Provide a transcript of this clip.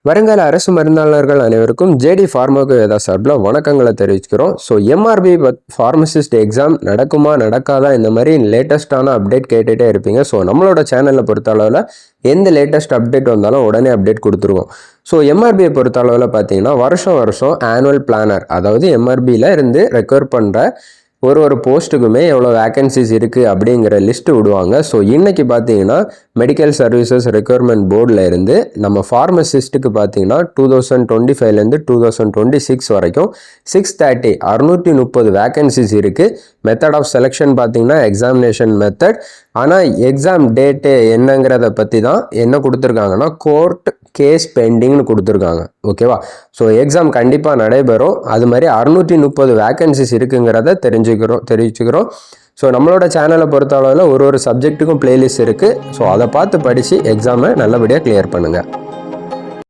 வருங்கால அரசு மருந்தாளர்கள் அனைவருக்கும் ஜேடி ஃபார்மகோவேதா சார்பில் வணக்கங்களை தெரிவிச்சுக்கிறோம். ஸோ எம்ஆர்பி ஃபார்மசிஸ்ட் எக்ஸாம் நடக்குமா நடக்காதா இந்த மாதிரி லேட்டஸ்ட்டான அப்டேட் கேட்டுகிட்டே இருப்பீங்க. ஸோ நம்மளோட சேனலை பொறுத்தளவில் எந்த லேட்டஸ்ட் அப்டேட் வந்தாலும் உடனே அப்டேட் கொடுத்துருவோம். ஸோ எம்ஆர்பியை பொறுத்தளவில் பார்த்தீங்கன்னா வருஷம் ஆனுவல் பிளானர், அதாவது எம்ஆர்பியில் இருந்து ரெக்வயர் பண்ணுற ஒரு போஸ்ட்டுக்குமே எவ்வளோ வேக்கன்சிஸ் இருக்குது அப்படிங்கிற லிஸ்ட்டு விடுவாங்க. ஸோ இன்றைக்கி பார்த்தீங்கன்னா மெடிக்கல் சர்வீசஸ் ரெக்யர்மெண்ட் போர்டில் இருந்து நம்ம ஃபார்மசிஸ்ட்டுக்கு பார்த்தீங்கன்னா 2025லேருந்து 2026 வரைக்கும் 630 வேக்கன்சிஸ் இருக்குது. மெத்தட் ஆஃப் செலெக்ஷன் பார்த்தீங்கன்னா எக்ஸாமினேஷன் மெத்தட். ஆனால் எக்ஸாம் டேட்டு என்னங்கிறத பற்றி தான் என்ன கொடுத்துருக்காங்கன்னா கோர்ட் கேஸ் பெண்டிங்னு கொடுத்துருக்காங்க. ஓகேவா? ஸோ எக்ஸாம் கண்டிப்பாக நடைபெறும். அது மாதிரி 630 வேக்கன்சிஸ் இருக்குங்கிறத தெரிவிச்சுக்கிறோம். ஸோ நம்மளோட சேனலை பொறுத்த அளவில் ஒரு சப்ஜெக்ட்டுக்கும் பிளேலிஸ்ட் இருக்குது. ஸோ அதை பார்த்து படித்து எக்ஸாமை நல்லபடியாக கிளியர் பண்ணுங்கள்.